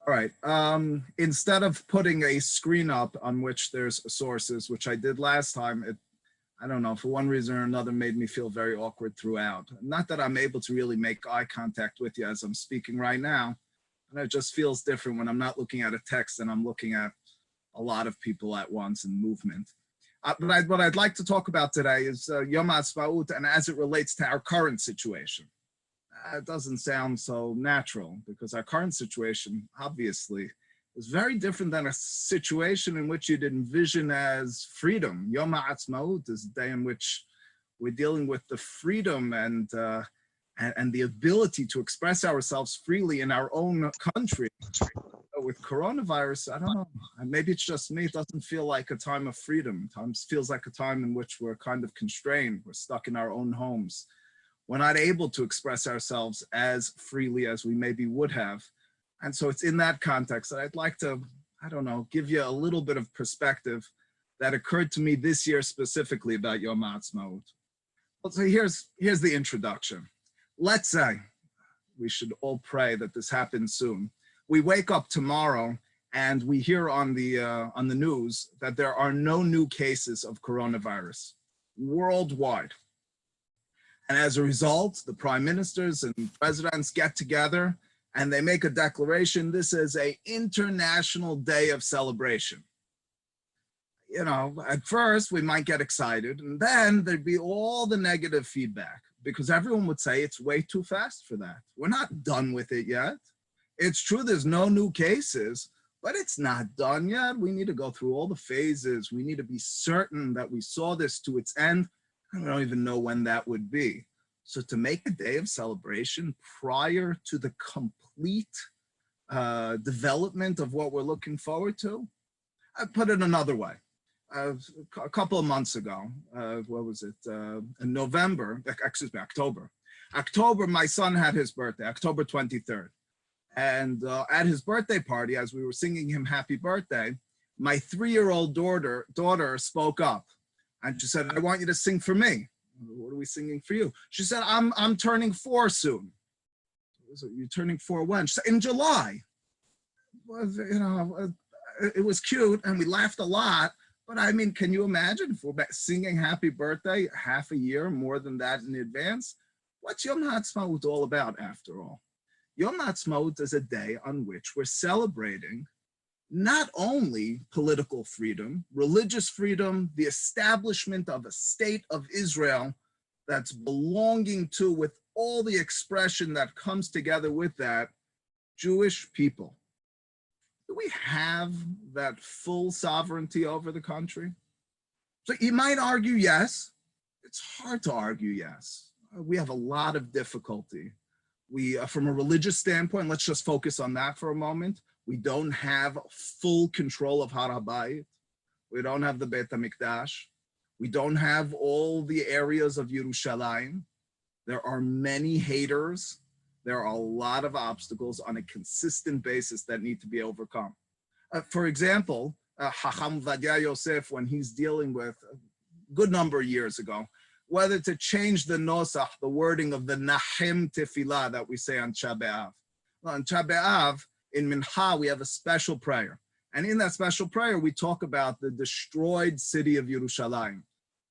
All right. Instead of putting a screen up on which there's sources, which I did last time, I don't know, for one reason or another, made me feel very awkward throughout. Not that I'm able to really make eye contact with you as I'm speaking right now, and it just feels different when I'm not looking at a text and I'm looking at a lot of people at once in movement. But what I'd like to talk about today is Yom Haasmaut and as it relates to our current situation. It doesn't sound so natural because our current situation, obviously, is very different than a situation in which you'd envision as freedom. Yom Ha'atzmaut is a day in which we're dealing with the freedom and the ability to express ourselves freely in our own country. With coronavirus, I don't know, maybe it's just me, it doesn't feel like a time of freedom. It feels like a time in which we're kind of constrained. We're stuck in our own homes. We're not able to express ourselves as freely as we maybe would have. And so it's in that context that I'd like to, I don't know, give you a little bit of perspective that occurred to me this year specifically about Yom Ha'atzmaut. So here's the introduction. Let's say, we should all pray that this happens soon. We wake up tomorrow and we hear on the news that there are no new cases of coronavirus worldwide. And as a result, the prime ministers and presidents get together and they make a declaration. This is an international day of celebration. You know, at first we might get excited and then there'd be all the negative feedback because everyone would say it's way too fast for that. We're not done with it yet. It's true there's no new cases, but it's not done yet. We need to go through all the phases. We need to be certain that we saw this to its end. I don't even know when that would be. So to make a day of celebration prior to the complete development of what we're looking forward to, I put it another way. A couple of months ago, what was it, in November, excuse me, October, my son had his birthday, October 23rd. And at his birthday party, as we were singing him happy birthday, my 3-year-old daughter spoke up. And she said, I want you to sing for me. What are we singing for you? She said, I'm turning 4 soon. So you're turning 4 when? She said, in July. Well, you know, it was cute and we laughed a lot. But I mean, can you imagine if we're singing happy birthday half a year, more than that in advance? What's Yom Ha'atzmaut all about after all? Yom Ha'atzmaut is a day on which we're celebrating not only political freedom, religious freedom, the establishment of a state of Israel that's belonging to, with all the expression that comes together with that, Jewish people. Do we have that full sovereignty over the country? So you might argue yes. It's hard to argue yes. We have a lot of difficulty. From a religious standpoint, let's just focus on that for a moment. We don't have full control of Harari. We don't have the Beit HaMikdash. We don't have all the areas of Yerushalayim. There are many haters. There are a lot of obstacles on a consistent basis that need to be overcome. For example, Chacham Vadia Yosef, when he's dealing with a good number of years ago, whether to change the nosach, the wording of the Nahem Tefillah that we say on Tisha B'Av. Well, on Tisha B'Av, in Mincha, we have a special prayer. And in that special prayer, we talk about the destroyed city of Yerushalayim.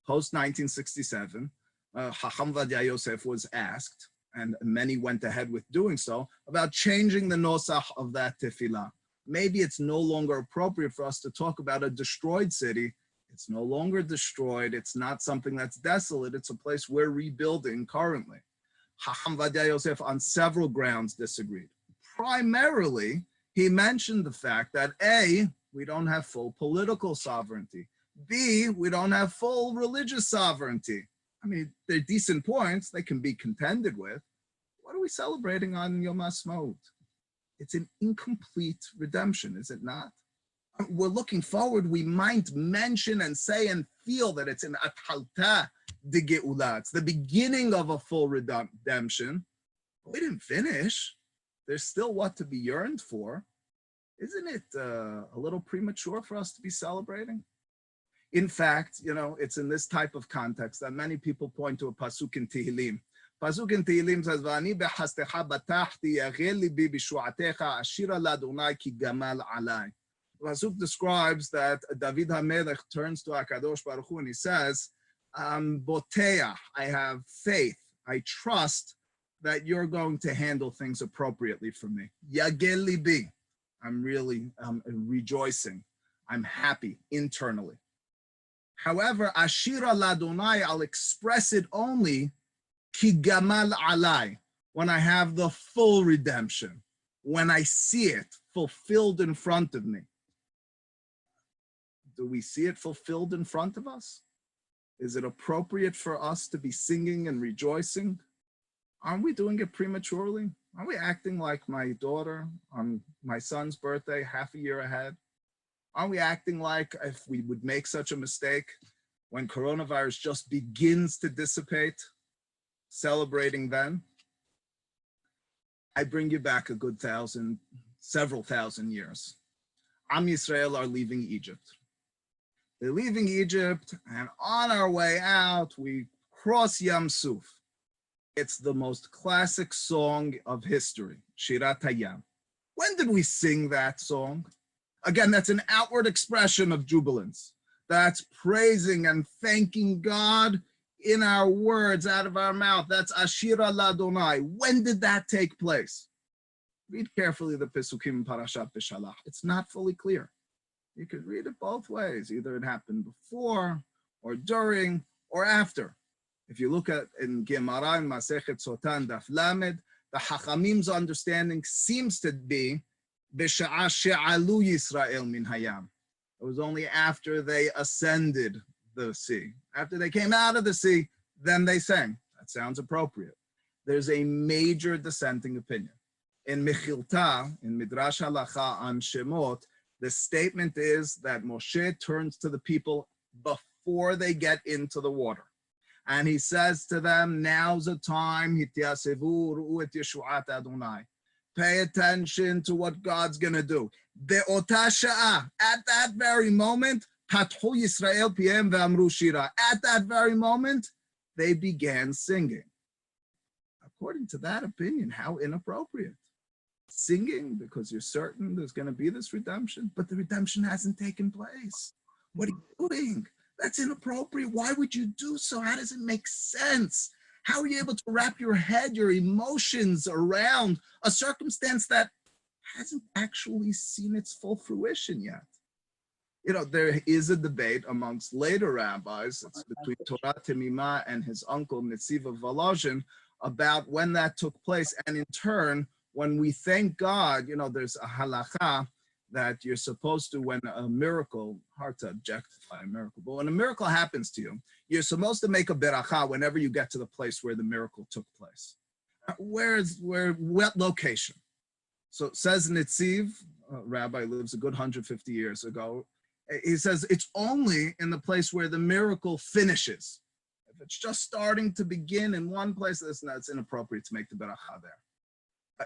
Post-1967, Chacham Vadia Yosef was asked, and many went ahead with doing so, about changing the nosach of that tefillah. Maybe it's no longer appropriate for us to talk about a destroyed city. It's no longer destroyed. It's not something that's desolate. It's a place we're rebuilding currently. Chacham Vadia Yosef on several grounds disagreed. Primarily, he mentioned the fact that A, we don't have full political sovereignty. B, we don't have full religious sovereignty. I mean, they're decent points. They can be contended with. What are we celebrating on Yom Ha'atzmaut? It's an incomplete redemption, is it not? We're looking forward. We might mention and say and feel that it's an athalta de geula. It's the beginning of a full redemption. But we didn't finish. There's still what to be yearned for. Isn't it a little premature for us to be celebrating? In fact, you know, it's in this type of context that many people point to a pasuk in Tehillim. Pasuk in Tehillim says, "V'ani bechastecha batachti yagel libi b'shuatecha ashira ladonai ki gamal alai." Pasuk describes that David HaMelech turns to HaKadosh Baruch Hu and he says, "Boteach, I have faith, I trust that you're going to handle things appropriately for me. Yagel libi, I'm really rejoicing, I'm happy internally. However, ashira ladonai, I'll express it only ki gamal alai, when I have the full redemption, when I see it fulfilled in front of me." Do we see it fulfilled in front of us? Is it appropriate for us to be singing and rejoicing? Aren't we doing it prematurely? Are we acting like my daughter on my son's birthday, half a year ahead? Aren't we acting like if we would make such a mistake when coronavirus just begins to dissipate, celebrating then? I bring you back a good several thousand years. Am Yisrael are leaving Egypt. They're leaving Egypt, and on our way out, we cross Yam Suf. It's the most classic song of history, Shirat Hayam. When did we sing that song? Again, that's an outward expression of jubilance. That's praising and thanking God in our words, out of our mouth. That's Ashira Ladonai. When did that take place? Read carefully the Pesukim in Parashat Beshalach. It's not fully clear. You could read it both ways. Either it happened before, or during, or after. If you look at in Gemara in Masechet Sotan Daf Lamed, the Hachamim's understanding seems to be B'sha'a she'alu Yisrael min hayam. It was only after they ascended the sea. After they came out of the sea, then they sang. That sounds appropriate. There's a major dissenting opinion. In Mechilta, in Midrash Halacha on Shemot, the statement is that Moshe turns to the people before they get into the water. And he says to them, now's the time, pay attention to what God's going to do. At that very moment, at that very moment, they began singing. According to that opinion, how inappropriate. Singing because you're certain there's going to be this redemption, but the redemption hasn't taken place. What are you doing? That's inappropriate. Why would you do so? How does it make sense? How are you able to wrap your head, your emotions around a circumstance that hasn't actually seen its full fruition yet? You know, there is a debate amongst later rabbis, it's between Torah Temimah and his uncle Netziva Volozhin, about when that took place. And in turn, when we thank God, you know, there's a halacha that you're supposed to, when a miracle, hard to objectify a miracle, but when a miracle happens to you, you're supposed to make a beracha whenever you get to the place where the miracle took place. What location? So it says Netziv, rabbi lives a good 150 years ago, he says it's only in the place where the miracle finishes. If it's just starting to begin in one place, it's inappropriate to make the beracha there.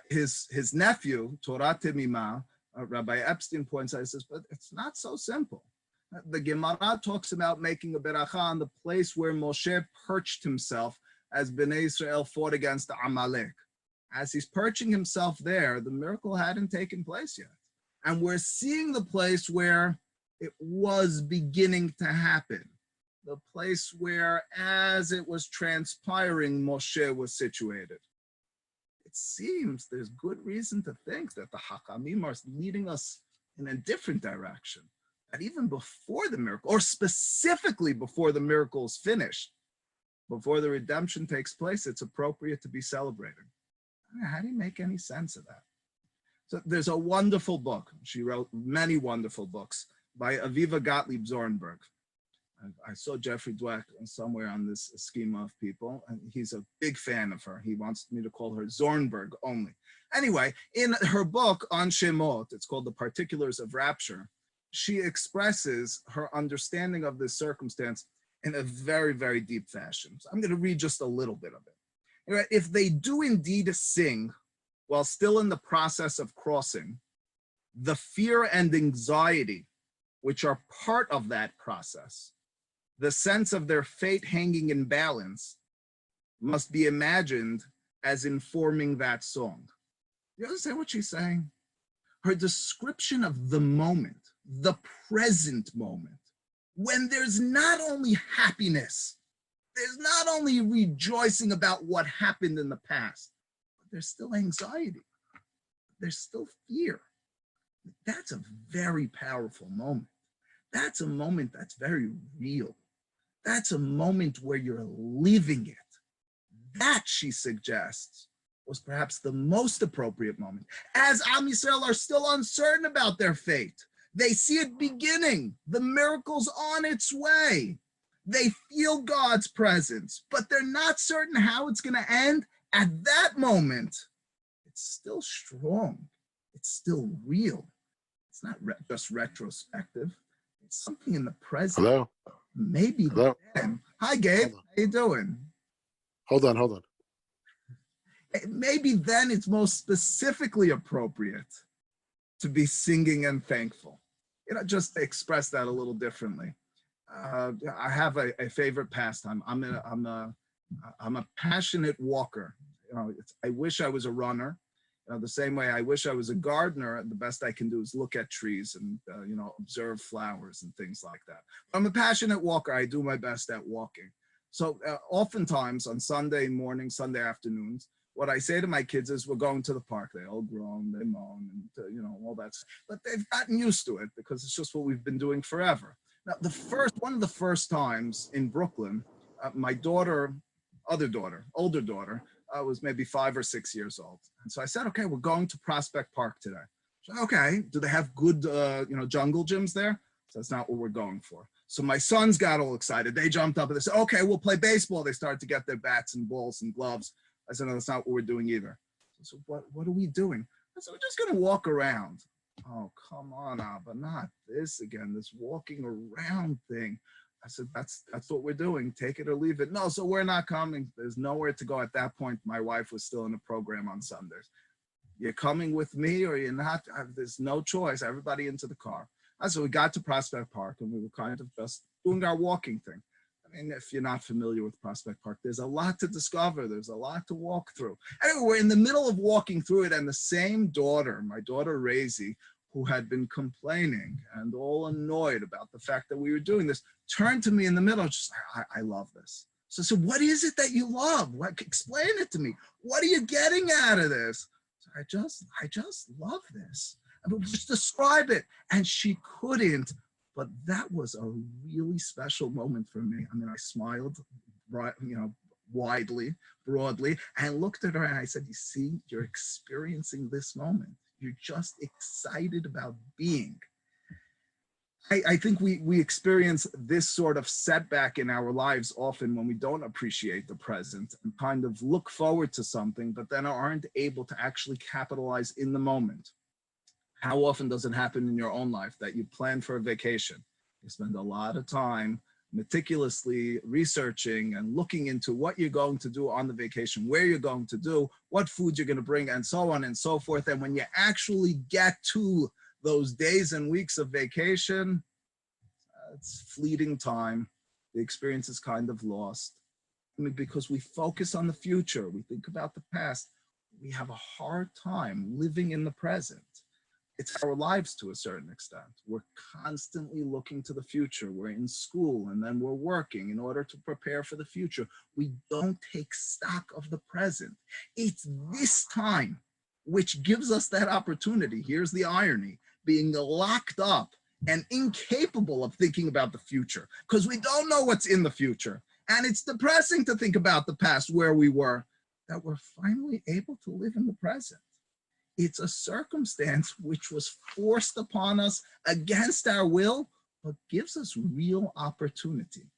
His nephew, Torah Temimah, Rabbi Epstein points out, he says, but it's not so simple. The Gemara talks about making a beracha on the place where Moshe perched himself as Bnei Israel fought against Amalek. As he's perching himself there, the miracle hadn't taken place yet. And we're seeing the place where it was beginning to happen. The place where, as it was transpiring, Moshe was situated. It seems there's good reason to think that the Hakamim are leading us in a different direction. That even before the miracle, or specifically before the miracle is finished, before the redemption takes place, it's appropriate to be celebrating. I mean, how do you make any sense of that? So there's a wonderful book. She wrote many wonderful books by Aviva Gottlieb Zornberg. I saw Jeffrey Dweck somewhere on this schema of people, and he's a big fan of her. He wants me to call her Zornberg only. Anyway, in her book on Shemot, it's called The Particulars of Rapture, she expresses her understanding of this circumstance in a very, very deep fashion. So I'm going to read just a little bit of it. Anyway, if they do indeed sing while still in the process of crossing, the fear and anxiety which are part of that process, the sense of their fate hanging in balance, must be imagined as informing that song. You understand what she's saying? Her description of the moment, the present moment, when there's not only happiness, there's not only rejoicing about what happened in the past, but there's still anxiety, there's still fear. That's a very powerful moment. That's a moment that's very real. That's a moment where you're living it. That, she suggests, was perhaps the most appropriate moment. As Am Yisrael are still uncertain about their fate, they see it beginning, the miracle's on its way. They feel God's presence, but they're not certain how it's going to end. At that moment, it's still strong. It's still real. It's not just retrospective. It's something in the present. Hello? Maybe Hello? then. Hi, Gabe. How you doing? Hold on. Maybe then it's most specifically appropriate to be singing and thankful. Just to express that a little differently. I have a favorite pastime. I'm a passionate walker. I wish I was a runner. The same way I wish I was a gardener. The best I can do is look at trees and observe flowers and things like that. But I'm a passionate walker. I do my best at walking. So oftentimes on Sunday mornings, Sunday afternoons, what I say to my kids is, we're going to the park. They all grown, they moan, and all that. But they've gotten used to it because it's just what we've been doing forever. Now, one of the first times in Brooklyn, my older daughter, was maybe 5 or 6 years old. And so I said, okay, we're going to Prospect Park today. So, okay, do they have good, jungle gyms there? So that's not what we're going for. So my sons got all excited. They jumped up and they said, okay, we'll play baseball. They started to get their bats and balls and gloves. I said, no, that's not what we're doing either. So what are we doing? I said, we're just going to walk around. Oh, come on, Abba, not this again, this walking around thing. I said, that's what we're doing. Take it or leave it. No, so we're not coming. There's nowhere to go at that point. My wife was still in a program on Sundays. You're coming with me or you're not? There's no choice. Everybody into the car. So we got to Prospect Park and we were kind of just doing our walking thing. I mean, if you're not familiar with Prospect Park, there's a lot to discover. There's a lot to walk through. Anyway, we're in the middle of walking through it, and the same daughter, my daughter Razy, who had been complaining and all annoyed about the fact that we were doing this, turned to me in the middle. She's like, I love this. So what is it that you love? Explain it to me. What are you getting out of this? So I just love this. I mean, just describe it. And she couldn't. But that was a really special moment for me. I mean, I smiled, widely, broadly, and looked at her and I said, you see, you're experiencing this moment. You're just excited about being. I think we experience this sort of setback in our lives often when we don't appreciate the present and kind of look forward to something, but then aren't able to actually capitalize in the moment. How often does it happen in your own life that you plan for a vacation? You spend a lot of time meticulously researching and looking into what you're going to do on the vacation, where you're going to do, what food you're going to bring, and so on and so forth. And when you actually get to those days and weeks of vacation, it's fleeting time. The experience is kind of lost. I mean, because we focus on the future, we think about the past, we have a hard time living in the present. It's our lives to a certain extent. We're constantly looking to the future. We're in school and then we're working in order to prepare for the future. We don't take stock of the present. It's this time which gives us that opportunity. Here's the irony, being locked up and incapable of thinking about the future because we don't know what's in the future. And it's depressing to think about the past, where we were, that we're finally able to live in the present. It's a circumstance which was forced upon us against our will, but gives us real opportunity.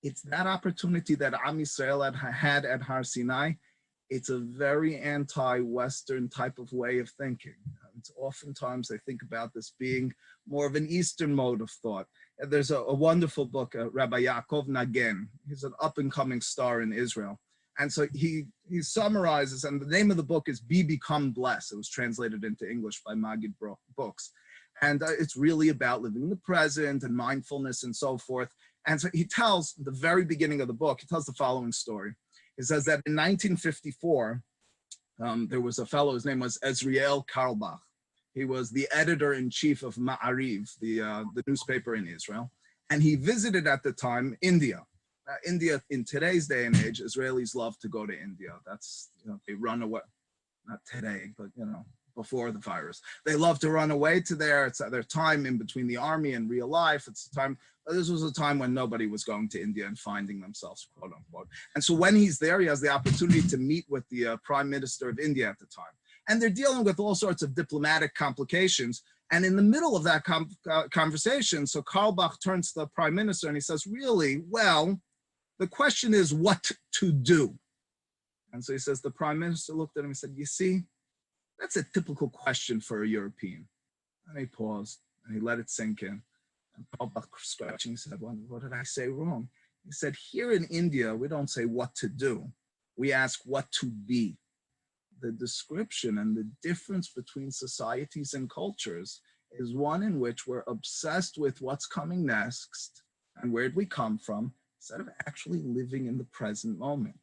It's that opportunity that Am Yisrael had at Har Sinai. It's a very anti-Western type of way of thinking. It's oftentimes they think about this being more of an Eastern mode of thought. And there's a wonderful book, Rabbi Yaakov Nagen. He's an up-and-coming star in Israel. And so he summarizes, and the name of the book is Be Become Blessed. It was translated into English by Magid Books. And it's really about living in the present and mindfulness and so forth. And so he tells, the very beginning of the book, he tells the following story. He says that in 1954, there was a fellow, his name was Ezriel Carlbach. He was the editor-in-chief of Ma'ariv, the newspaper in Israel. And he visited at the time India. India, in today's day and age, Israelis love to go to India. That's, they run away, not today, but, before the virus. They love to run away to there. It's their time in between the army and real life. It's a time, this was a time when nobody was going to India and finding themselves, quote unquote. And so when he's there, he has the opportunity to meet with the Prime Minister of India at the time. And they're dealing with all sorts of diplomatic complications. And in the middle of that conversation, so Carlbach turns to the Prime Minister and he says, really, well, the question is what to do. And so he says, the Prime Minister looked at him and said, you see, that's a typical question for a European. And he paused and he let it sink in. And Carlbach scratching, he said, well, what did I say wrong? He said, here in India, we don't say what to do. We ask what to be. The description and the difference between societies and cultures is one in which we're obsessed with what's coming next and where'd we come from, instead of actually living in the present moment.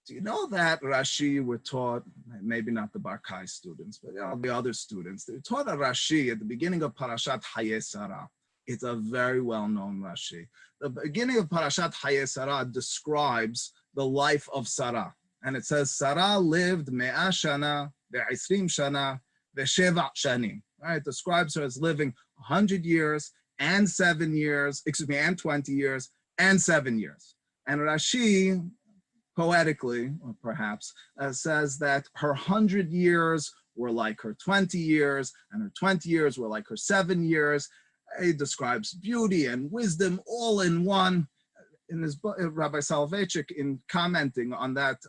Do you know that Rashi were taught, maybe not the Barkai students, but the other students, they were taught a Rashi at the beginning of Parashat Hayei Sarah. It's a very well-known Rashi. The beginning of Parashat Hayei Sarah describes the life of Sarah. And it says, Sarah lived me'ah shana, ve'isrim shana, ve'sheva shanim. Right? It describes her as living 100 years and 7 years, and 20 years and 7 years. And Rashi, poetically, or perhaps, says that her 100 years were like her 20 years, and her 20 years were like her 7 years. He describes beauty and wisdom all in one. In his book, Rabbi Soloveitchik, in commenting on that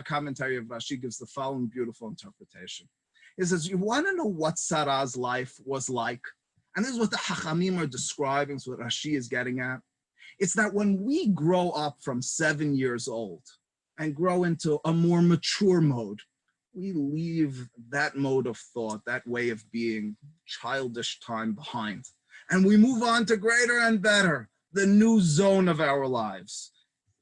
commentary of Rashi, gives the following beautiful interpretation. He says, you want to know what Sarah's life was like? And this is what the Hachamim are describing, so what Rashi is getting at. It's that when we grow up from 7 years old and grow into a more mature mode, we leave that mode of thought, that way of being, childish time behind. And we move on to greater and better, the new zone of our lives.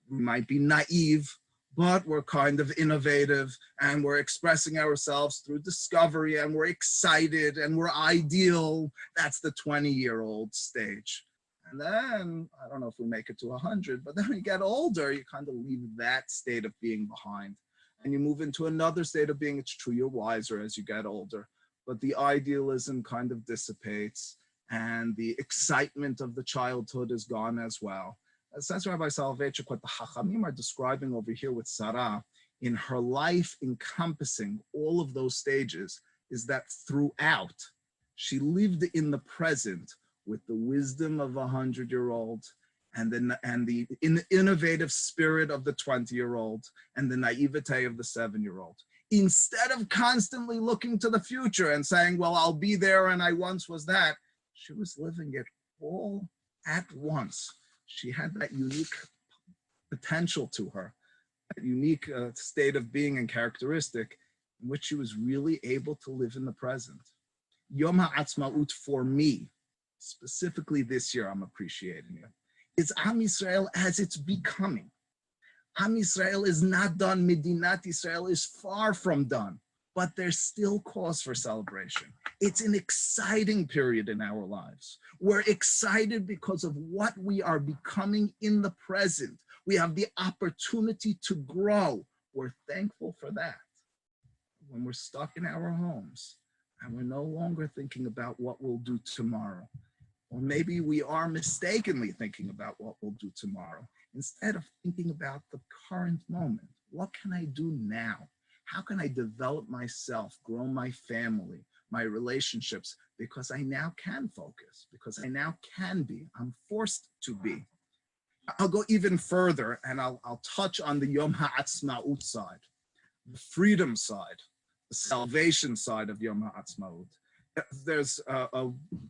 We might be naive, but we're kind of innovative and we're expressing ourselves through discovery and we're excited and we're ideal. That's the 20-year-old stage. And then, I don't know if we make it to 100, but then when you get older, you kind of leave that state of being behind. And you move into another state of being. It's true, you're wiser as you get older, but the idealism kind of dissipates and the excitement of the childhood is gone as well. Says Rabbi Soloveitchik, what the Hachamim are describing over here with Sarah, in her life encompassing all of those stages, is that throughout, she lived in the present with the wisdom of a 100-year-old and the innovative spirit of the 20-year-old and the naivete of the 7-year-old. Instead of constantly looking to the future and saying, well, I'll be there and I once was that, she was living it all at once. She had that unique potential to her, that unique state of being and characteristic in which she was really able to live in the present. Yom HaAtzmaut for me, specifically this year, I'm appreciating it. It's Am Yisrael as it's becoming. Am Yisrael is not done. Medinat Yisrael is far from done, but there's still cause for celebration. It's an exciting period in our lives. We're excited because of what we are becoming in the present. We have the opportunity to grow. We're thankful for that. When we're stuck in our homes and we're no longer thinking about what we'll do tomorrow, or maybe we are mistakenly thinking about what we'll do tomorrow, instead of thinking about the current moment. What can I do now? How can I develop myself, grow my family, my relationships, because I now can focus, because I now can be, I'm forced to be. I'll go even further and I'll touch on the Yom HaAtzmaut side, the freedom side, the salvation side of Yom HaAtzmaut. There's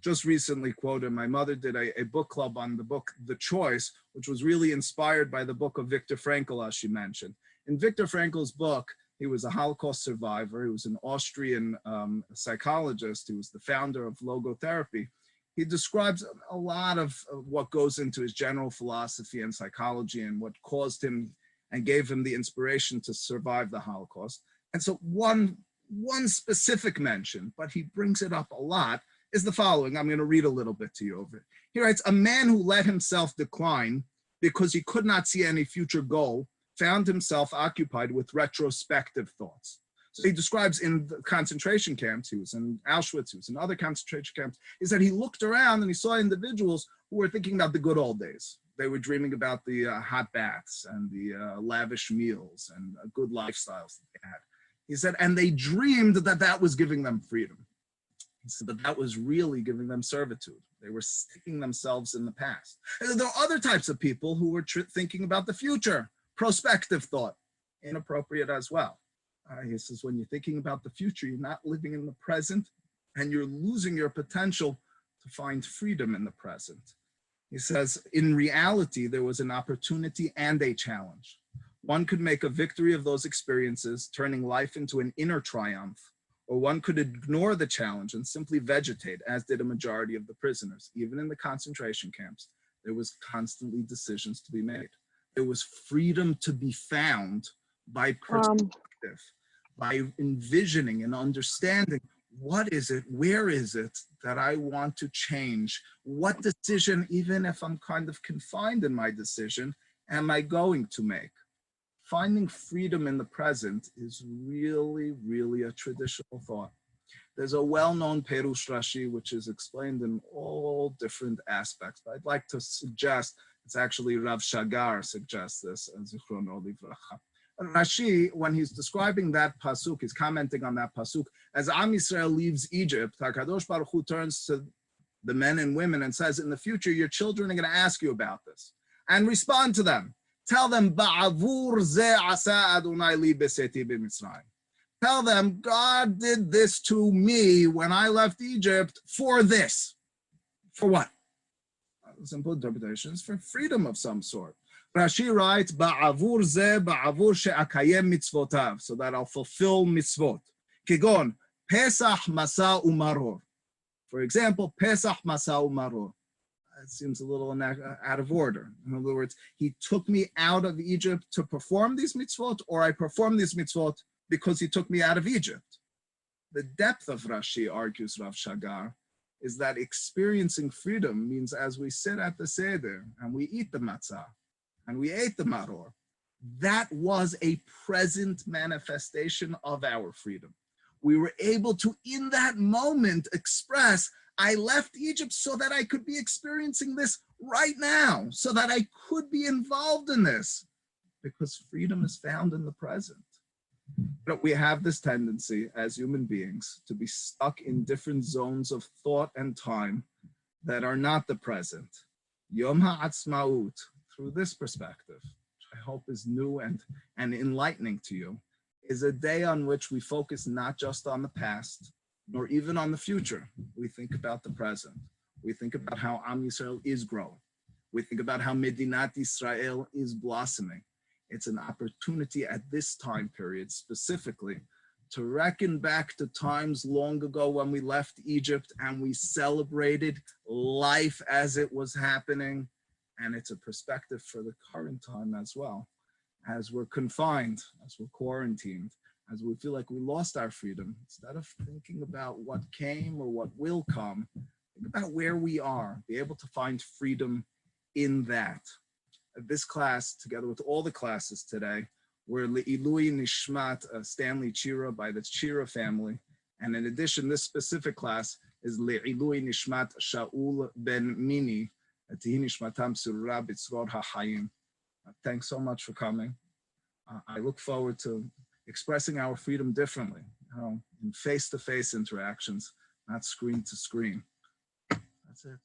just recently quoted, my mother did a book club on the book, The Choice, which was really inspired by the book of Viktor Frankl, as she mentioned. In Viktor Frankl's book, he was a Holocaust survivor. He was an Austrian psychologist. He was the founder of logotherapy. He describes a lot of what goes into his general philosophy and psychology and what caused him and gave him the inspiration to survive the Holocaust. And so one specific mention, but he brings it up a lot, is the following. I'm going to read a little bit to you over it. He writes, a man who let himself decline because he could not see any future goal found himself occupied with retrospective thoughts. So he describes in the concentration camps, he was in Auschwitz, he was in other concentration camps, is that he looked around and he saw individuals who were thinking about the good old days. They were dreaming about the hot baths and the lavish meals and good lifestyles that they had. He said, and they dreamed that that was giving them freedom. He said, but that was really giving them servitude. They were sticking themselves in the past. And there are other types of people who were thinking about the future, prospective thought, inappropriate as well. He says, when you're thinking about the future, you're not living in the present, and you're losing your potential to find freedom in the present. He says, in reality, there was an opportunity and a challenge. One could make a victory of those experiences, turning life into an inner triumph, or one could ignore the challenge and simply vegetate, as did a majority of the prisoners. Even in the concentration camps, there was constantly decisions to be made. There was freedom to be found by perspective, by envisioning and understanding what is it, where is it that I want to change? What decision, even if I'm kind of confined in my decision, am I going to make? Finding freedom in the present is really, really a traditional thought. There's a well-known Perush Rashi, which is explained in all different aspects. But I'd like to suggest, it's actually Rav Shagar suggests this, and Zichrono Livracha. Rashi, when he's describing that pasuk, he's commenting on that pasuk, as Am Yisrael leaves Egypt, HaKadosh Baruch Hu turns to the men and women and says, in the future, your children are going to ask you about this. And respond to them. Tell them, Ba'avur ze asa Adonai li beseti b'Mitzrayim. Tell them, God did this to me when I left Egypt for this. For what? Simple interpretations, for freedom of some sort. Rashi writes, Ba'avur ze ba'avur she'akayem mitzvotav, so that I'll fulfill mitzvot. Kigon, Pesach, Masa, Umaror. For example, Pesach, Masa, Umaror. It seems a little out of order. In other words, he took me out of Egypt to perform these mitzvot, or I perform these mitzvot because he took me out of Egypt. The depth of Rashi, argues Rav Shagar, is that experiencing freedom means as we sit at the Seder and we eat the matzah and we ate the maror, that was a present manifestation of our freedom. We were able to, in that moment, express, I left Egypt so that I could be experiencing this right now, so that I could be involved in this, because freedom is found in the present. But we have this tendency as human beings to be stuck in different zones of thought and time that are not the present. Yom Haasmaut, through this perspective, which I hope is new and enlightening to you, is a day on which we focus not just on the past, nor even on the future. We think about the present. We think about how Am Yisrael is growing. We think about how Medinat Yisrael is blossoming. It's an opportunity at this time period specifically to reckon back to times long ago when we left Egypt and we celebrated life as it was happening. And it's a perspective for the current time as well. As we're confined, as we're quarantined, as we feel like we lost our freedom, instead of thinking about what came or what will come, think about where we are, be able to find freedom in that. This class, together with all the classes today, were Le'ilui Nishmat Stanley Chera by the Chera family. And in addition, this specific class is Le'ilui Nishmat Shaul Ben Mini, Tihi Nishmatam Surah B'tzror HaChayim. Thanks so much for coming. I look forward to expressing our freedom differently, in face-to-face interactions, not screen to screen. That's it.